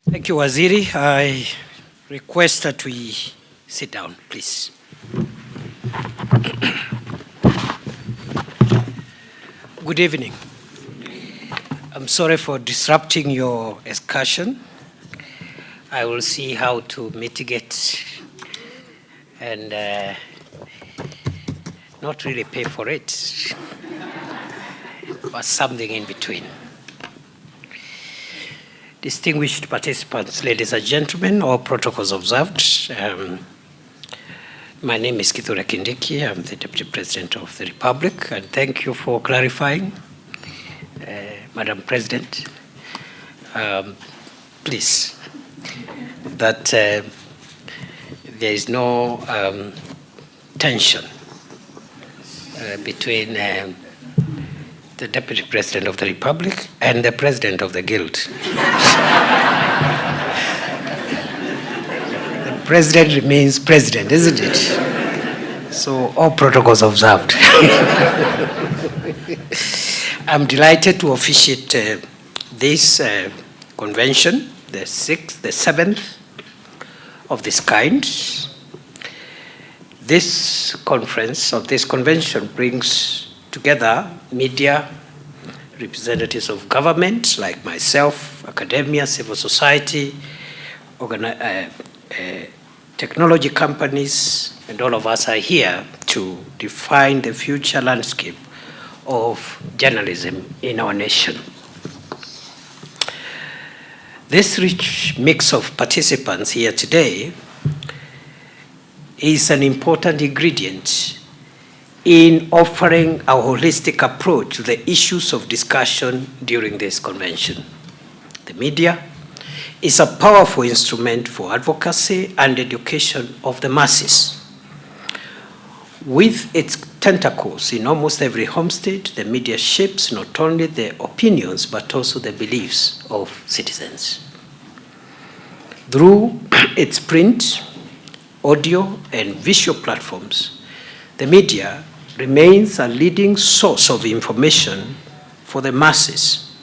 Thank you, Waziri. I request that we sit down, please. Good evening. I'm sorry for disrupting your excursion. I will see how to mitigate and not really pay for it, but something in between. Distinguished participants, ladies and gentlemen, all protocols observed. My name is Kithure Kindiki. I'm the Deputy President of the Republic, and thank you for clarifying, Madam President. Please, that there is no tension between the Deputy President of the Republic and the President of the Guild. The President remains President, isn't it? So all protocols observed. I'm delighted to officiate this convention, the seventh of this kind. This conference, or this convention, brings together media, representatives of government like myself, academia, civil society, technology companies, and all of us are here to define the future landscape of journalism in our nation. This rich mix of participants here today is an important ingredient in offering a holistic approach to the issues of discussion during this convention. The media is a powerful instrument for advocacy and education of the masses. With its tentacles in almost every home state, the media shapes not only the opinions but also the beliefs of citizens. Through its print, audio, and visual platforms, the media remains a leading source of information for the masses.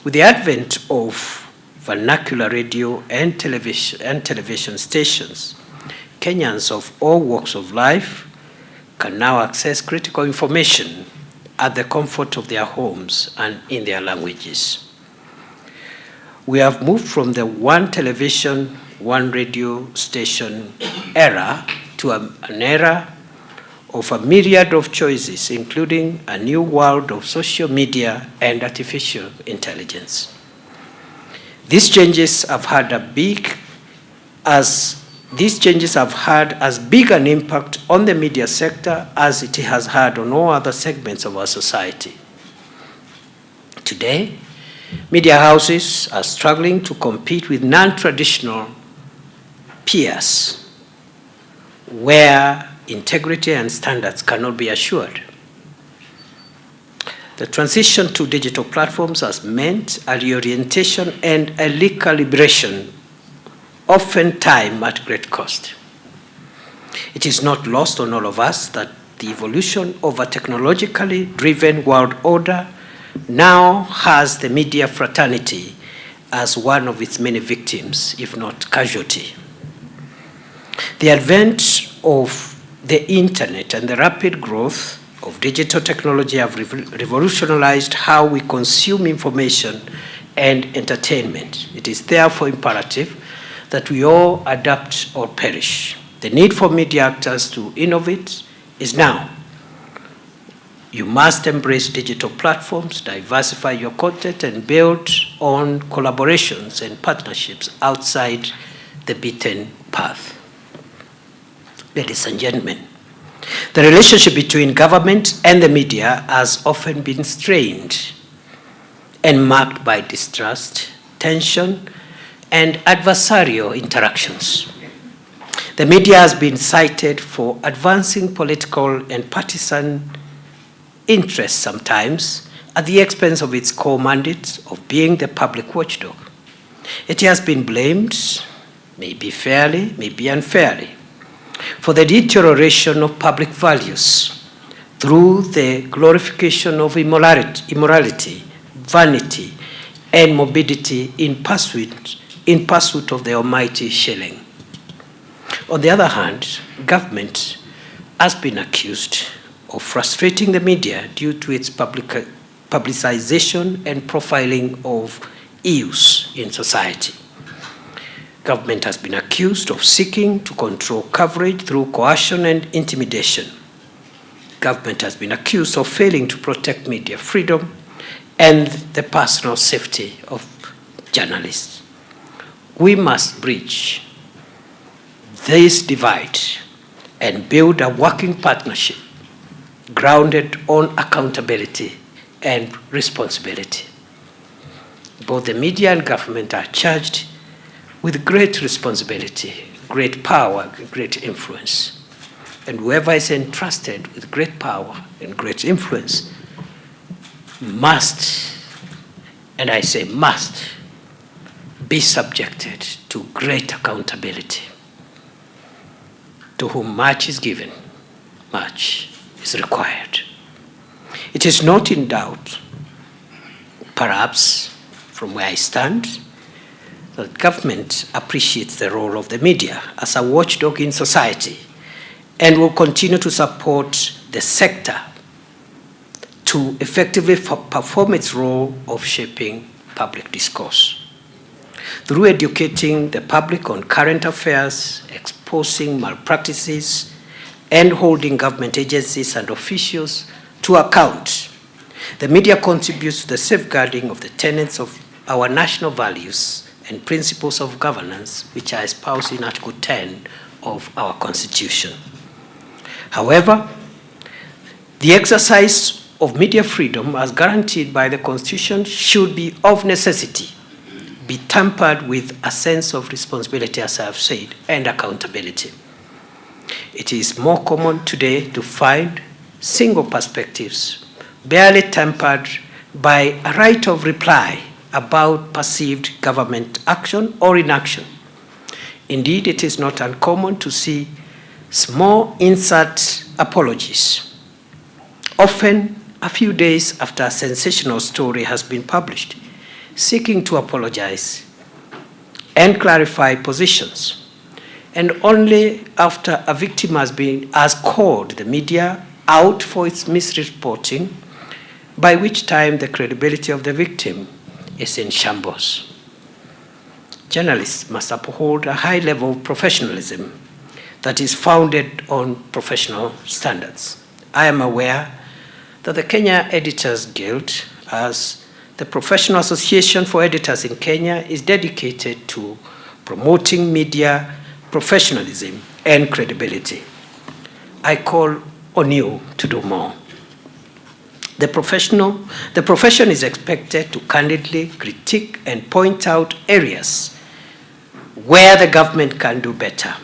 With the advent of vernacular radio and television stations, Kenyans of all walks of life can now access critical information at the comfort of their homes and in their languages. We have moved from the one television, one radio station era to an era of a myriad of choices, including a new world of social media and artificial intelligence. These changes have had as big an impact on the media sector as it has had on all other segments of our society. Today, media houses are struggling to compete with non-traditional peers where integrity and standards cannot be assured. The transition to digital platforms has meant a reorientation and a recalibration, oftentimes at great cost. It is not lost on all of us that the evolution of a technologically driven world order now has the media fraternity as one of its many victims, if not casualty. The advent of the internet and the rapid growth of digital technology have revolutionized how we consume information and entertainment. It is therefore imperative that we all adapt or perish. The need for media actors to innovate is now. You must embrace digital platforms, diversify your content, and build on collaborations and partnerships outside the beaten path. Ladies and gentlemen, the relationship between government and the media has often been strained and marked by distrust, tension, and adversarial interactions. The media has been cited for advancing political and partisan interests sometimes at the expense of its core mandate of being the public watchdog. It has been blamed, maybe fairly, maybe unfairly, for the deterioration of public values through the glorification of immorality, vanity, and morbidity in pursuit in pursuit of the almighty shilling. On the other hand, government has been accused of frustrating the media due to its publicization and profiling of issues in society. Government has been accused of seeking to control coverage through coercion and intimidation. Government has been accused of failing to protect media freedom and the personal safety of journalists. We must bridge this divide and build a working partnership grounded on accountability and responsibility. Both the media and government are charged with great responsibility, great power, great influence. And whoever is entrusted with great power and great influence must, and I say must, be subjected to great accountability. To whom much is given, much is required. It is not in doubt, perhaps from where I stand, that government appreciates the role of the media as a watchdog in society and will continue to support the sector to effectively perform its role of shaping public discourse. Through educating the public on current affairs, exposing malpractices, and holding government agencies and officials to account, the media contributes to the safeguarding of the tenets of our national values and principles of governance, which are espoused in Article 10 of our Constitution. However, the exercise of media freedom as guaranteed by the Constitution should be of necessity, be tempered with a sense of responsibility, as I have said, and accountability. It is more common today to find single perspectives, barely tempered by a right of reply about perceived government action or inaction. Indeed, it is not uncommon to see small insert apologies, often a few days after a sensational story has been published, seeking to apologize and clarify positions, and only after a victim has called the media out for its misreporting, by which time the credibility of the victim is in shambles. Journalists must uphold a high level of professionalism that is founded on professional standards. I am aware that the Kenya Editors Guild, as the professional association for editors in Kenya, is dedicated to promoting media professionalism and credibility. I call on you to do more. The profession is expected to candidly critique and point out areas where the government can do better.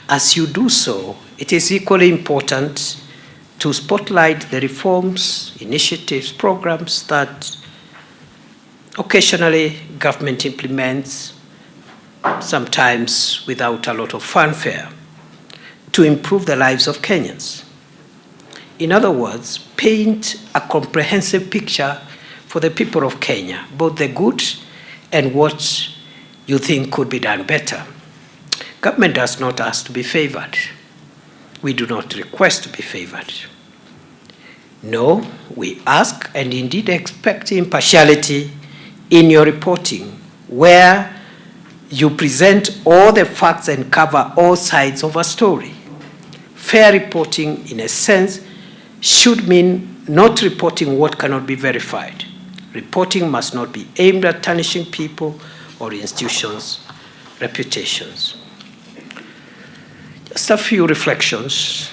As you do so, it is equally important to spotlight the reforms, initiatives, programs that occasionally government implements, sometimes without a lot of fanfare, to improve the lives of Kenyans. In other words, paint a comprehensive picture for the people of Kenya, both the good and what you think could be done better. Government does not ask to be favored. We do not request to be favored. No, we ask and indeed expect impartiality in your reporting, where you present all the facts and cover all sides of a story. Fair reporting, in a sense, should mean not reporting what cannot be verified. Reporting must not be aimed at tarnishing people or institutions' reputations. Just a few reflections.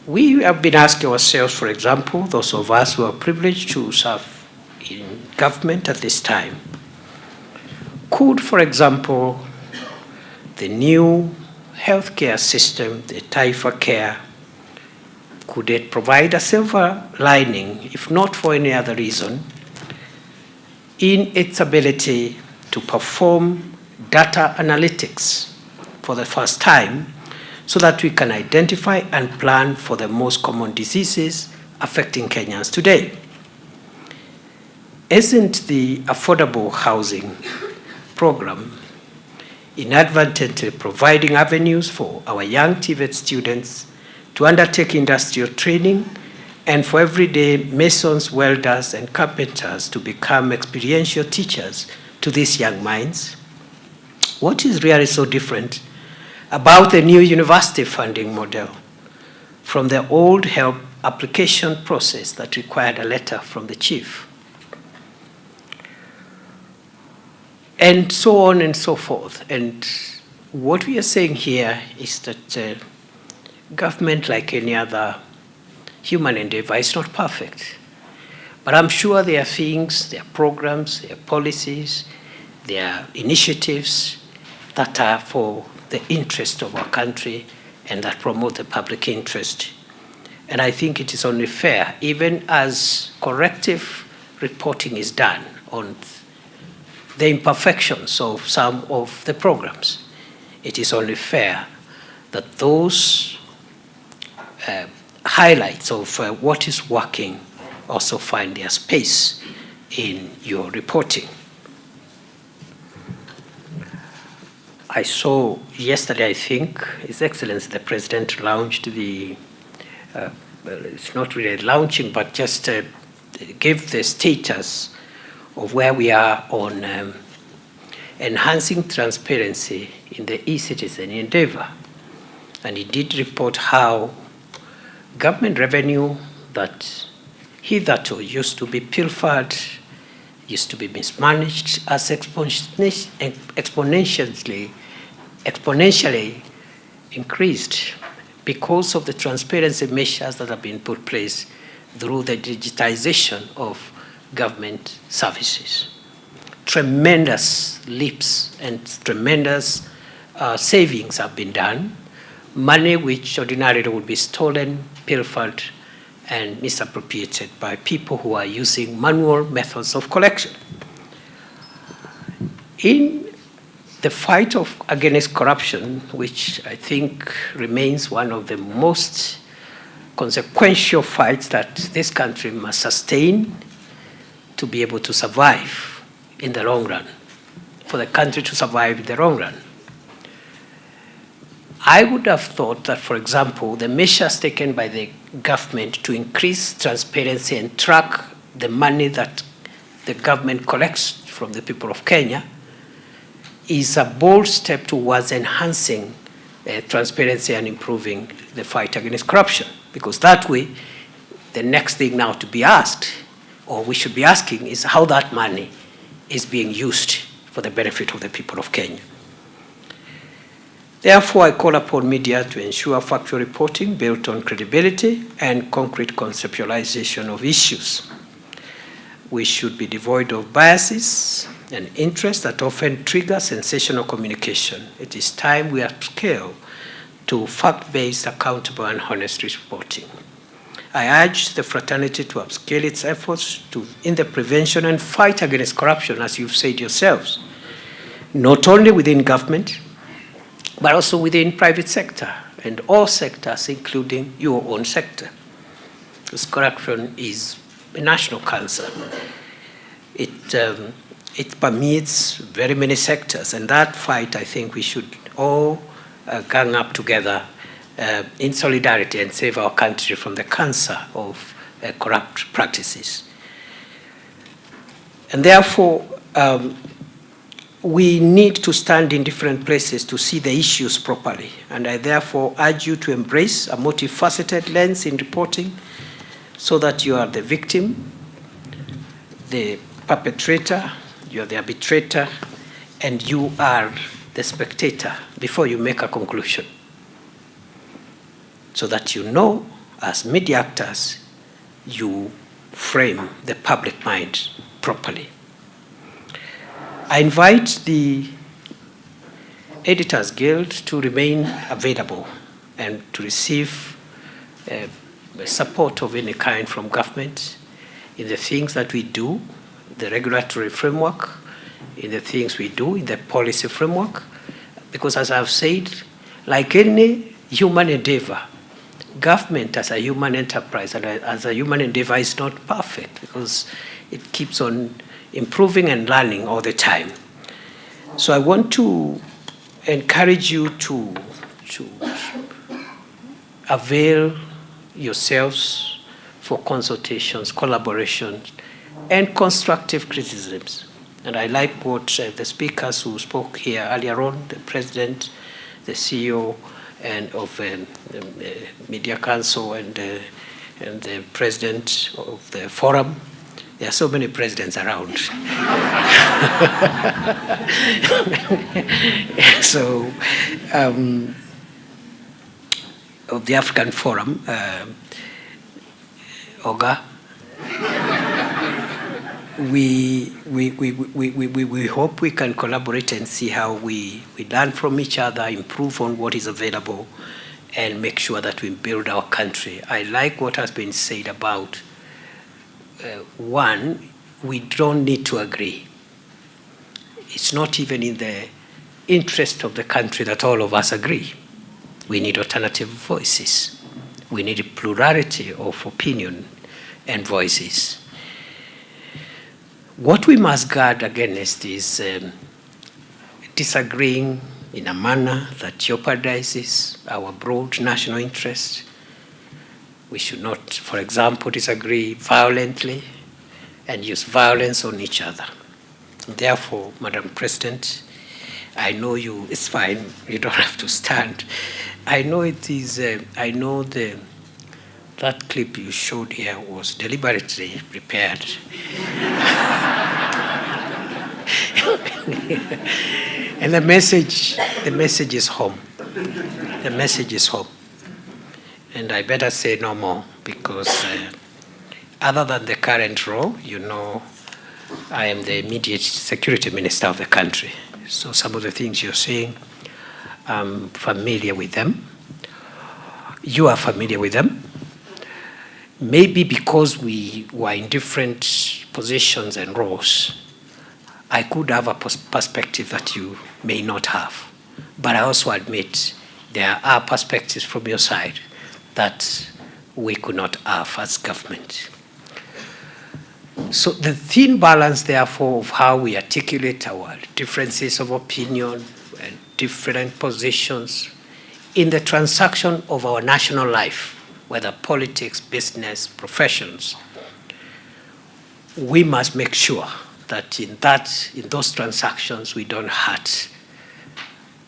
We have been asking ourselves, for example, those of us who are privileged to serve in government at this time, could, for example, the new healthcare system, the Taifa Care, could it provide a silver lining, if not for any other reason, in its ability to perform data analytics for the first time, so that we can identify and plan for the most common diseases affecting Kenyans today? Isn't the affordable housing program inadvertently providing avenues for our young TVET students to undertake industrial training and for everyday masons, welders, and carpenters to become experiential teachers to these young minds? What is really so different about the new university funding model from the old help application process that required a letter from the chief? And so on and so forth. And what we are saying here is that government, like any other human endeavor, is not perfect. But I'm sure there are things, there are programs, there are policies, there are initiatives that are for the interest of our country and that promote the public interest. And I think it is only fair, even as corrective reporting is done on the imperfections of some of the programs, it is only fair that those highlights of what is working also find their space in your reporting. I saw yesterday, I think, His Excellency the President launched the, well, it's not really launching, but just gave the status of where we are on enhancing transparency in the e-citizen endeavor. And he did report how government revenue that hitherto used to be pilfered, used to be mismanaged, has exponentially increased because of the transparency measures that have been put in place through the digitization of government services. Tremendous leaps and tremendous savings have been done. Money which ordinarily would be stolen, pilfered, and misappropriated by people who are using manual methods of collection. In the fight against corruption, which I think remains one of the most consequential fights that this country must sustain to be able to survive in the long run, for the country to survive in the long run. I would have thought that, for example, the measures taken by the government to increase transparency and track the money that the government collects from the people of Kenya is a bold step towards enhancing transparency and improving the fight against corruption. Because that way, the next thing now to be asked, or we should be asking, is how that money is being used for the benefit of the people of Kenya. Therefore, I call upon media to ensure factual reporting built on credibility and concrete conceptualization of issues. We should be devoid of biases and interests that often trigger sensational communication. It is time we upscale to fact-based, accountable, and honest reporting. I urge the fraternity to upscale its efforts in the prevention and fight against corruption, as you've said yourselves, not only within government, but also within private sector and all sectors, including your own sector. Because corruption is a national cancer. It permeates very many sectors, and that fight, I think we should all gang up together in solidarity and save our country from the cancer of corrupt practices. And therefore, we need to stand in different places to see the issues properly. And I therefore urge you to embrace a multifaceted lens in reporting so that you are the victim, the perpetrator, you are the arbitrator, and you are the spectator before you make a conclusion. So that you know, as media actors, you frame the public mind properly. I invite the Editors Guild to remain available and to receive support of any kind from government in the things that we do, the regulatory framework, in the things we do, in the policy framework. Because as I've said, like any human endeavor, government as a human enterprise and as a human endeavor is not perfect, because It keeps on improving and learning all the time. So I want to encourage you to avail yourselves for consultations, collaborations, and constructive criticisms. And I like what the speakers who spoke here earlier on, the President, the CEO, and of the Media Council, and the President of the Forum. There are so many presidents around. So, of the African Forum, Oga, we hope we can collaborate and see how we learn from each other, improve on what is available, and make sure that we build our country. I like what has been said about one, we don't need to agree. It's not even in the interest of the country that all of us agree. We need alternative voices. We need a plurality of opinion and voices. What we must guard against is disagreeing in a manner that jeopardizes our broad national interest. We should not, for example, disagree violently and use violence on each other. Therefore, Madam President, I know you, it's fine, you don't have to stand. I know it is, that clip you showed here was deliberately prepared. And the message is home. The message is home. And I better say no more, because other than the current role, you know, I am the immediate security minister of the country. So some of the things you're saying, I'm familiar with them. You are familiar with them. Maybe because we were in different positions and roles, I could have a perspective that you may not have. But I also admit there are perspectives from your side that we could not have as government. So the thin balance, therefore, of how we articulate our differences of opinion and different positions in the transaction of our national life, whether politics, business, professions, we must make sure that in those transactions we don't hurt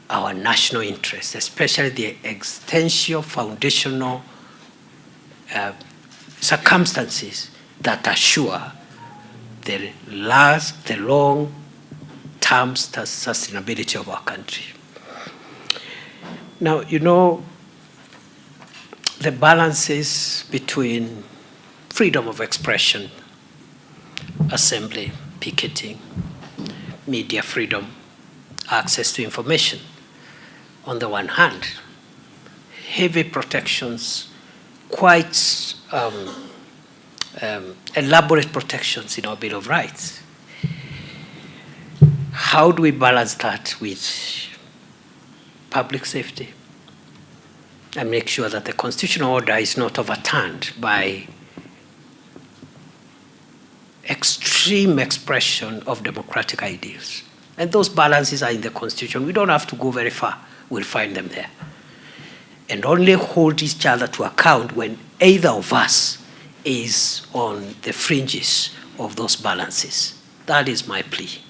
our national interests, especially the existential, foundational circumstances that assure the long-term sustainability of our country. Now, you know, the balances between freedom of expression, assembly, picketing, media freedom, access to information, on the one hand, heavy protections, quite elaborate protections in our Bill of Rights. How do we balance that with public safety and make sure that the constitutional order is not overturned by extreme expression of democratic ideals? And those balances are in the Constitution. We don't have to go very far. We'll find them there. And only hold each other to account when either of us is on the fringes of those balances. That is my plea.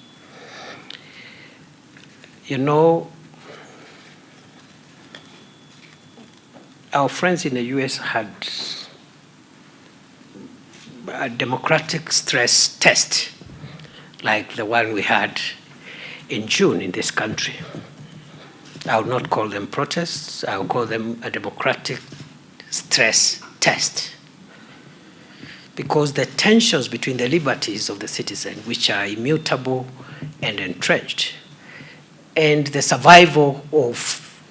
You know, our friends in the US had a democratic stress test like the one we had in June in this country. I will not call them protests. I will call them a democratic stress test. Because the tensions between the liberties of the citizen, which are immutable and entrenched, and the survival of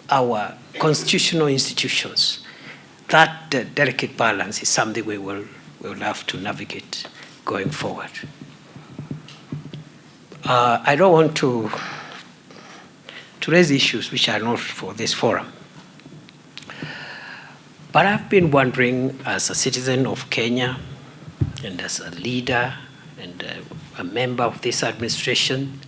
our constitutional institutions, that delicate balance is something we will have to navigate going forward. I don't want to raise issues which are not for this forum. But I've been wondering, as a citizen of Kenya and as a leader and a member of this administration,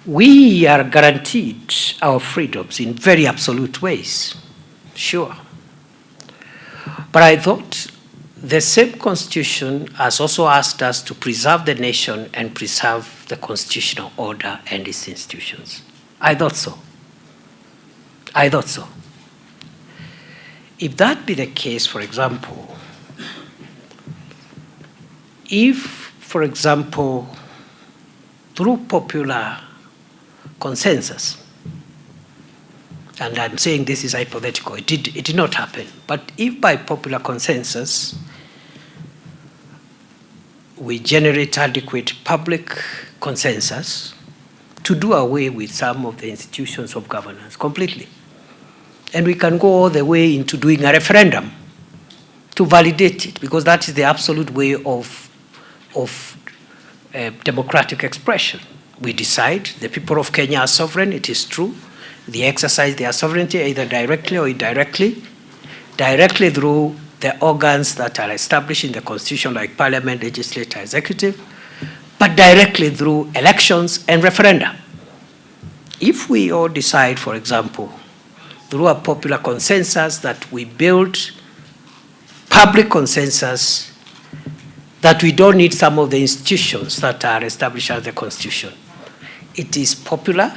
we are guaranteed our freedoms in very absolute ways, sure. But I thought the same constitution has also asked us to preserve the nation and preserve the constitutional order and its institutions. I thought so. I thought so. If that be the case, for example, if, for example, through popular consensus, and I'm saying this is hypothetical, it did not happen, but if by popular consensus we generate adequate public consensus to do away with some of the institutions of governance completely, and we can go all the way into doing a referendum to validate it, because that is the absolute way of democratic expression. We decide, the people of Kenya are sovereign, it is true. They exercise their sovereignty either directly or indirectly, directly through the organs that are established in the constitution like parliament, legislature, executive, but directly through elections and referenda. If we all decide, for example, through a popular consensus that we build public consensus that we don't need some of the institutions that are established under the Constitution. It is popular,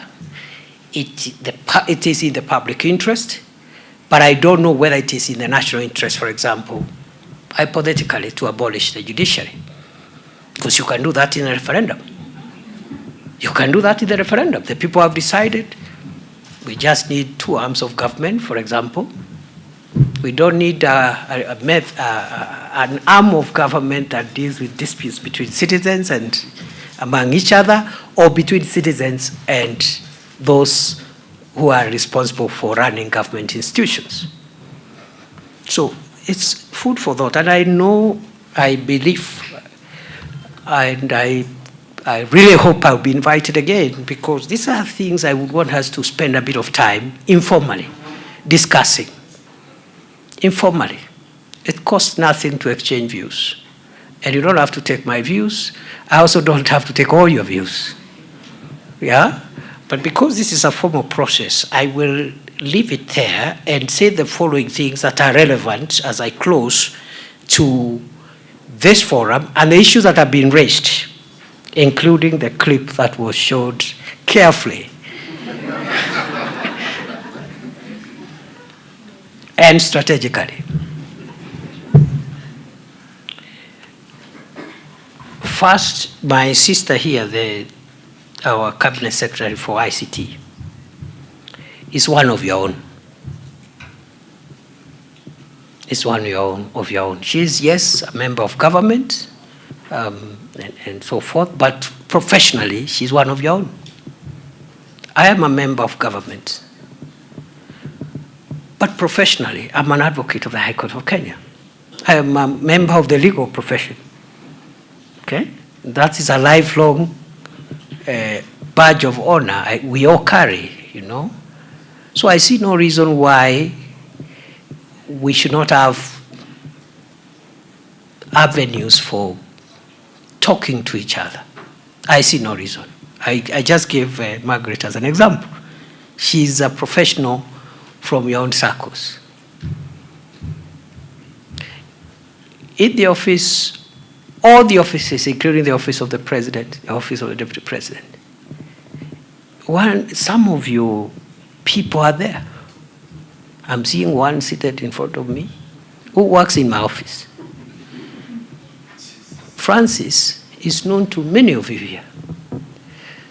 it is in the public interest, but I don't know whether it is in the national interest, for example, hypothetically, to abolish the judiciary. Because you can do that in a referendum. You can do that in the referendum. The people have decided we just need two arms of government, for example. We don't need an arm of government that deals with disputes between citizens and among each other, or between citizens and those who are responsible for running government institutions. So it's food for thought. And I know, I believe, and I really hope I'll be invited again, because these are things I would want us to spend a bit of time informally discussing. Informally. It costs nothing to exchange views. And you don't have to take my views. I also don't have to take all your views. Yeah? But because this is a formal process, I will leave it there and say the following things that are relevant as I close to this forum and the issues that have been raised, including the clip that was showed carefully and strategically. First, my sister here, our cabinet secretary for ICT, is one of your own. Is one of your own. She is, yes, a member of government and so forth, but professionally, she's one of your own. I am a member of government, but professionally, I'm an advocate of the High Court of Kenya. I am a member of the legal profession. Okay? That is a lifelong badge of honor we all carry, you know. So I see no reason why we should not have avenues for talking to each other. I see no reason. I just gave Margaret as an example. She's a professional from your own circles. In the office, all the offices, including the office of the president, the office of the deputy president, some of you people are there. I'm seeing one seated in front of me who works in my office. Francis is known to many of you here.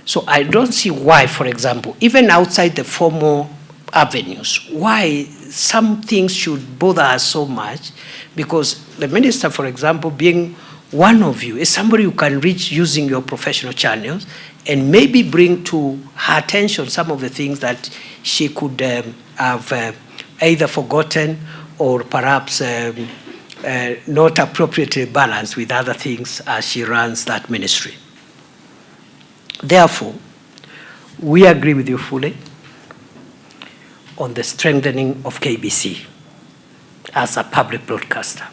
So I don't see why, for example, even outside the formal avenues, why some things should bother us so much, because the minister, for example, being one of you, is somebody you can reach using your professional channels and maybe bring to her attention some of the things that she could have either forgotten or perhaps not appropriately balanced with other things as she runs that ministry. Therefore, we agree with you fully on the strengthening of KBC as a public broadcaster.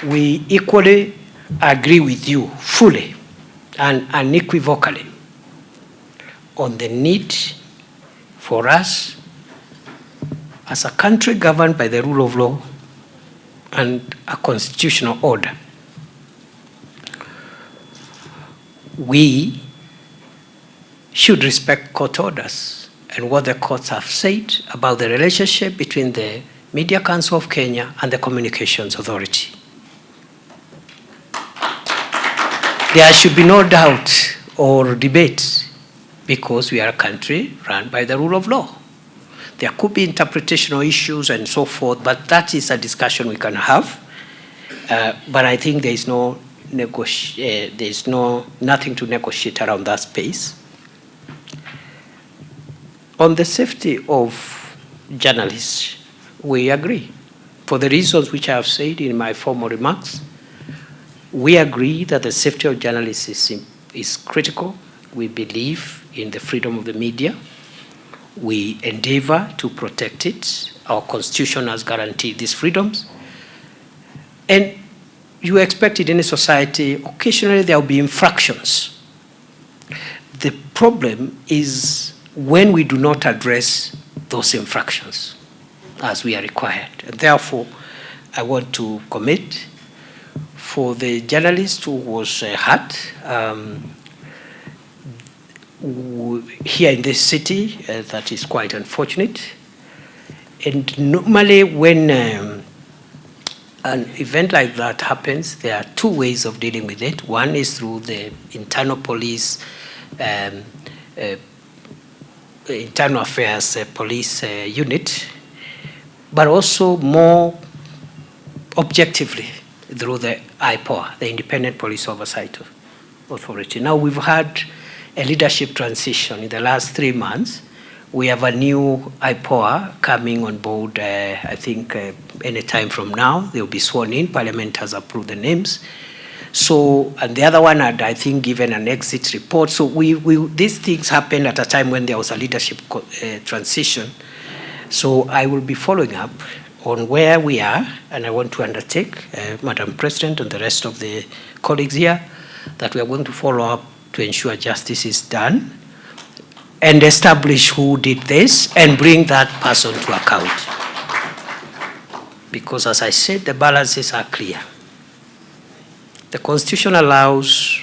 we equally agree with you fully and unequivocally on the need for us as a country governed by the rule of law and a constitutional order. We should respect court orders and what the courts have said about the relationship between the Media Council of Kenya and the Communications Authority. There should be no doubt or debate because we are a country run by the rule of law. There could be interpretational issues and so forth, but that is a discussion we can have. But I think there is nothing to negotiate around that space. On the safety of journalists, we agree. For the reasons which I have said in my formal remarks, we agree that the safety of journalists is critical. We believe in the freedom of the media. We endeavor to protect it. Our Constitution has guaranteed these freedoms. And you expect it in a society, occasionally there will be infractions. The problem is when we do not address those infractions as we are required. And therefore, I want to commit for the journalist who was hurt here in this city, that is quite unfortunate. And normally when an event like that happens, there are two ways of dealing with it. One is through the internal police, internal affairs police unit, but also more objectively through the IPOA, the Independent Police Oversight Authority. Now we've had a leadership transition in the last 3 months. We have a new IPOA coming on board, I think any time from now. They'll be sworn in. Parliament has approved the names. So, and the other one had, I think, given an exit report. So these things happened at a time when there was a leadership transition. So I will be following up on where we are, and I want to undertake, Madam President and the rest of the colleagues here, that we are going to follow up to ensure justice is done and establish who did this and bring that person to account. Because as I said, the balances are clear. The Constitution allows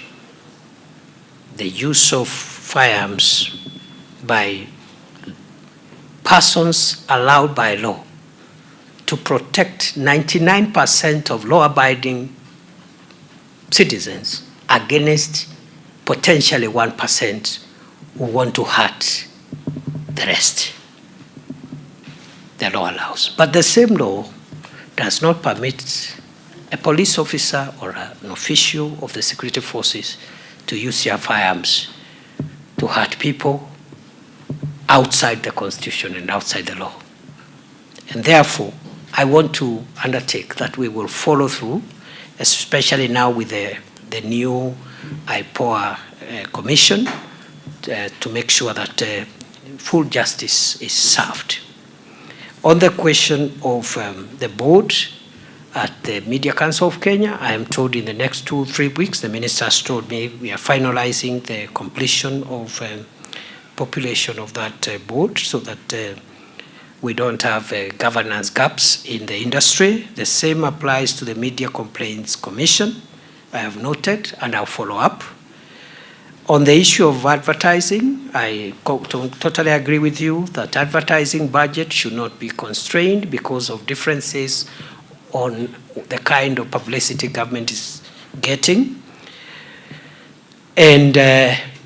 the use of firearms by persons allowed by law to protect 99% of law-abiding citizens against potentially 1% who want to hurt the rest. The law allows. But the same law does not permit a police officer or an official of the security forces to use their firearms to hurt people outside the Constitution and outside the law. And therefore, I want to undertake that we will follow through, especially now with the new IPOA commission, to make sure that full justice is served. On the question of the board at the Media Council of Kenya, I am told in the next 2-3 weeks, the minister has told me we are finalizing the completion of population of that board so that we don't have governance gaps in the industry. The same applies to the Media Complaints Commission. I have noted and I'll follow up. On the issue of advertising, I totally agree with you that advertising budget should not be constrained because of differences on the kind of publicity government is getting. And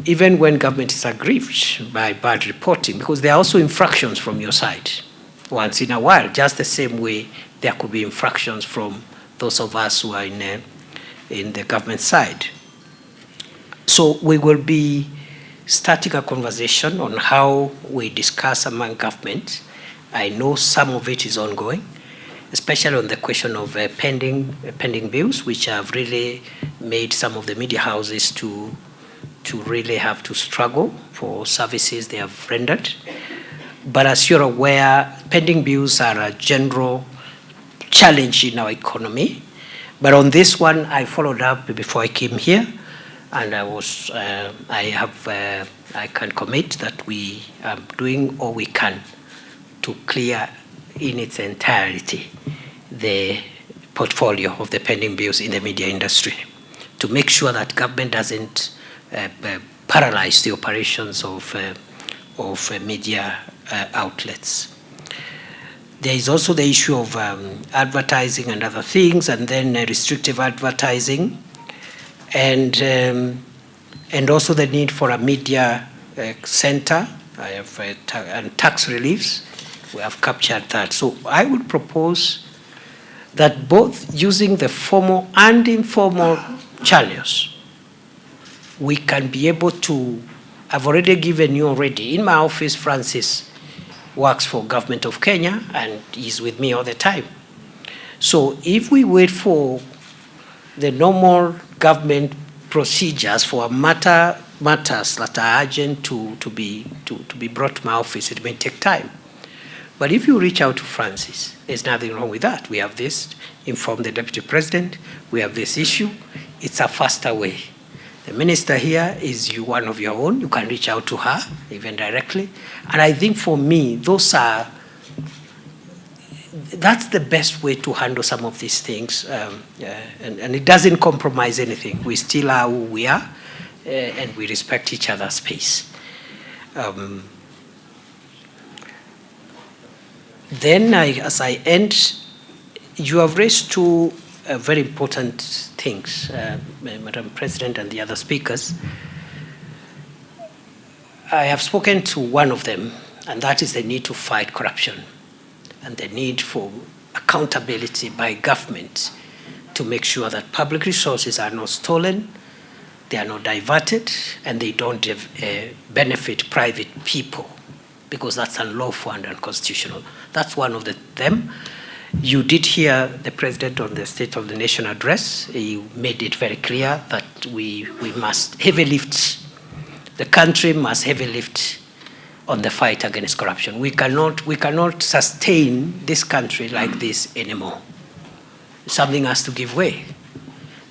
even when government is aggrieved by bad reporting, because there are also infractions from your side once in a while, just the same way there could be infractions from those of us who are in the government side. So we will be starting a conversation on how we discuss among government. I know some of it is ongoing, especially on the question of pending bills, which have really made some of the media houses to really have to struggle for services they have rendered. But as you're aware, pending bills are a general challenge in our economy, But on this one, I followed up before I came here, and I can commit that we are doing all we can to clear in its entirety the portfolio of the pending bills in the media industry, to make sure that government doesn't paralyze the operations of media outlets. There is also the issue of advertising and other things, and then restrictive advertising, and also the need for a media center. I have and tax reliefs. We have captured that. So I would propose that both using the formal and informal channels, we can be able to. I've already given you already. In my office, Francis works for Government of Kenya and he's with me all the time. So if we wait for the normal government procedures for matters that are urgent to be brought to my office, it may take time. But if you reach out to Francis, there's nothing wrong with that. We have this, inform the Deputy President, we have this issue. It's a faster way. The minister here is one of your own. You can reach out to her, even directly. And I think for me, that's the best way to handle some of these things. And it doesn't compromise anything. We still are who we are, and we respect each other's space. Then, as I end, you have raised two very important things, Madam President and the other speakers. I have spoken to one of them, and that is the need to fight corruption and the need for accountability by government to make sure that public resources are not stolen, they are not diverted, and they don't benefit private people, because that's unlawful and unconstitutional. That's one of them. You did hear the President on the State of the Nation address. He made it very clear that we must heavy lift, the country must heavy lift on the fight against corruption. We cannot sustain this country like this anymore. Something has to give way.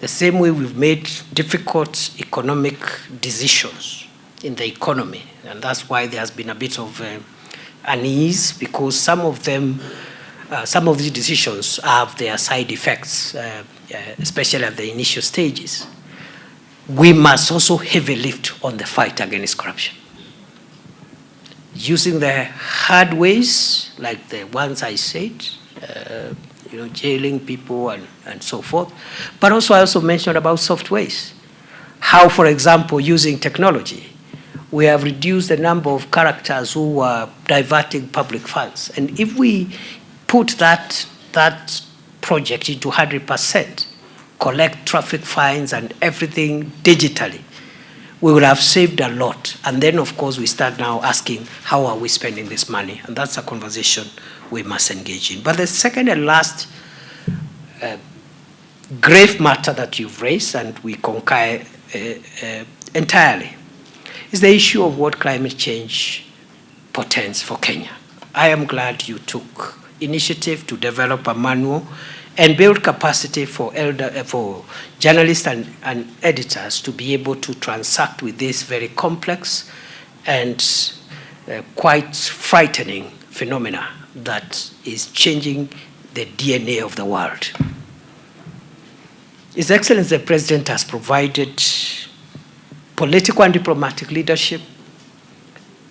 The same way we've made difficult economic decisions in the economy, and that's why there has been a bit of unease, because some of these decisions have their side effects, especially at the initial stages. We must also heavy lift on the fight against corruption, using the hard ways, like the ones I said, jailing people and so forth. But also, I also mentioned about soft ways. How, for example, using technology, we have reduced the number of characters who are diverting public funds. And if we put that project into 100%, collect traffic fines and everything digitally, we will have saved a lot. And then, of course, we start now asking, how are we spending this money? And that's a conversation we must engage in. But the second and last grave matter that you've raised, and we concur entirely, is the issue of what climate change portends for Kenya. I am glad you took initiative to develop a manual and build capacity for journalists and editors to be able to transact with this very complex and quite frightening phenomena that is changing the DNA of the world. His Excellency the President has provided political and diplomatic leadership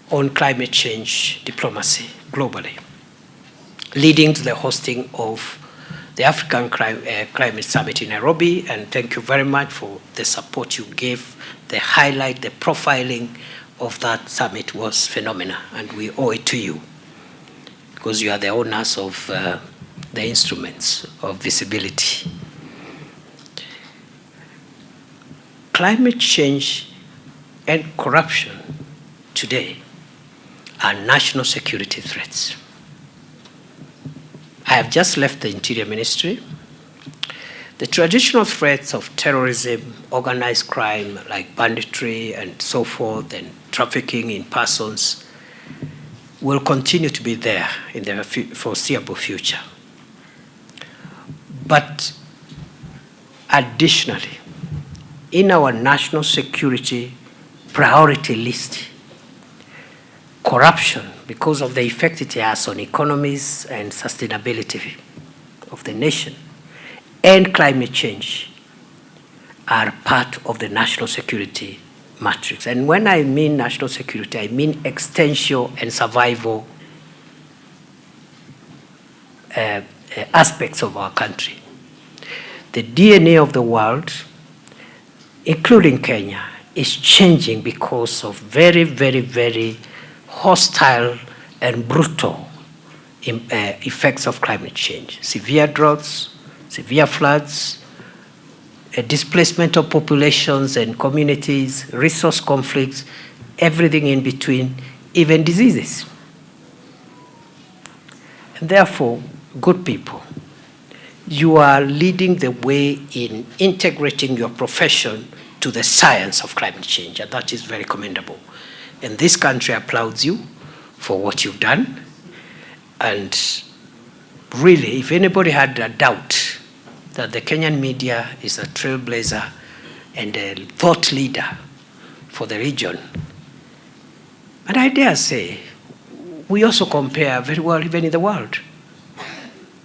on climate change diplomacy globally, leading to the hosting of the African Climate Summit in Nairobi. And thank you very much for the support you gave. The highlight, the profiling of that summit was phenomenal, and we owe it to you, because you are the owners of the instruments of visibility. Climate change and corruption today are national security threats. I have just left the Interior Ministry. The traditional threats of terrorism, organized crime like banditry and so forth, and trafficking in persons will continue to be there in the foreseeable future. But Additionally, in our national security priority list, corruption, because of the effect it has on economies and sustainability of the nation, and climate change are part of the national security matrix. And when I mean national security, I mean existential and survival aspects of our country. The DNA of the world, including Kenya, is changing because of very, very, very hostile and brutal effects of climate change. Severe droughts, severe floods, a displacement of populations and communities, resource conflicts, everything in between, even diseases. And therefore, good people, you are leading the way in integrating your profession to the science of climate change, and that is very commendable. And this country applauds you for what you've done. And really, if anybody had a doubt that the Kenyan media is a trailblazer and a thought leader for the region, and I dare say, we also compare very well even in the world.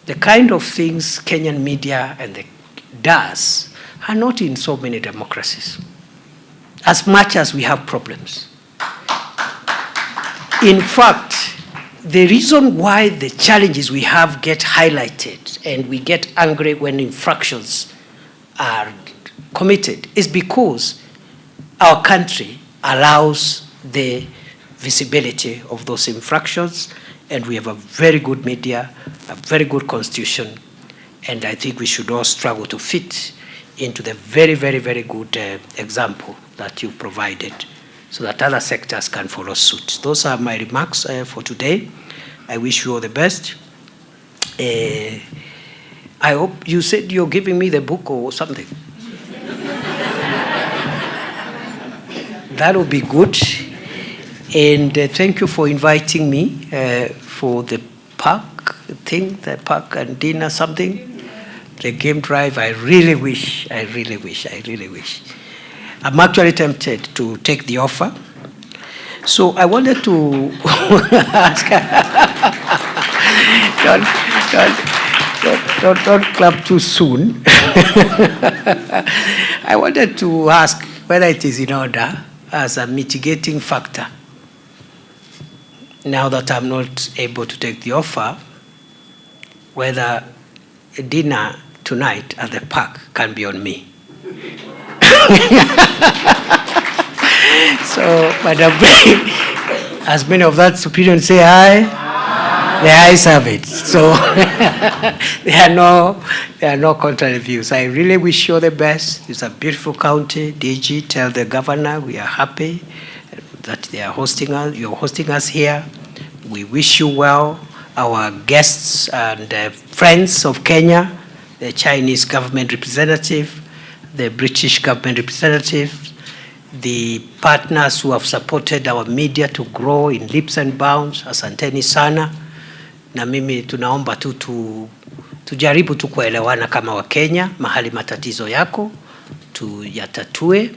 The kind of things Kenyan media does are not in so many democracies, as much as we have problems. In fact, the reason why the challenges we have get highlighted and we get angry when infractions are committed is because our country allows the visibility of those infractions, and we have a very good media, a very good constitution, and I think we should all struggle to fit into the very, very, very good example that you provided so that other sectors can follow suit. Those are my remarks for today. I wish you all the best. I hope you said you're giving me the book or something. That would be good. And thank you for inviting me for the park thing, the park and dinner something, the game drive. I really wish. I'm actually tempted to take the offer. So I wanted to ask, don't clap too soon. I wanted to ask whether it is in order as a mitigating factor. Now that I'm not able to take the offer, whether a dinner tonight at the park can be on me. So, Madam as many of that opinion say aye, the ayes have it. So there are no contrary views. I really wish you all the best. It's a beautiful county. DG, tell the governor we are happy that they are hosting us. You're hosting us here. We wish you well. Our guests and friends of Kenya, the Chinese government representative, the British government representative, the partners who have supported our media to grow in leaps and bounds, asanteni sana. Na mimi tunaomba tujaribu tu kuelewana kama Wakenya, mahali matatizo yako tuyatatue.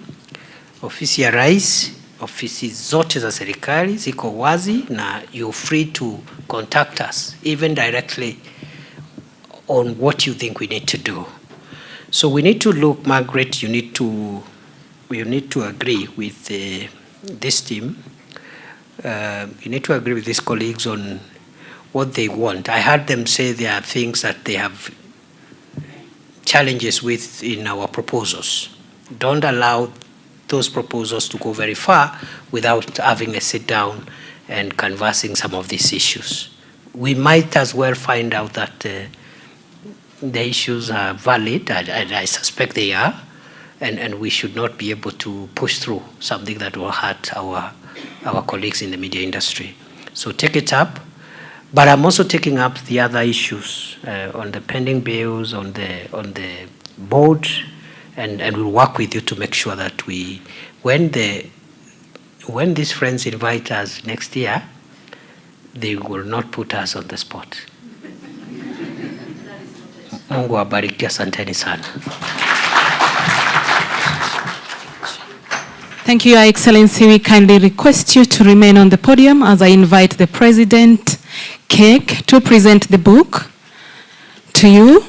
Ofisi ya Rais, ofisi zote za serikali ziko wazi, na you're free to contact us even directly on what you think we need to do. So we need to look, Margaret, you need to agree with this team. You need to agree with these colleagues on what they want. I heard them say there are things that they have challenges with in our proposals. Don't allow those proposals to go very far without having a sit down and canvassing some of these issues. We might as well find out that the issues are valid, and I suspect they are, and we should not be able to push through something that will hurt our colleagues in the media industry. So take it up. But I'm also taking up the other issues on the pending bills, on the board, and we'll work with you to make sure that when these friends invite us next year, they will not put us on the spot. Mungu awabariki, asanteni sana. Thank you, Your Excellency. We kindly request you to remain on the podium as I invite the President, Cake, to present the book to you.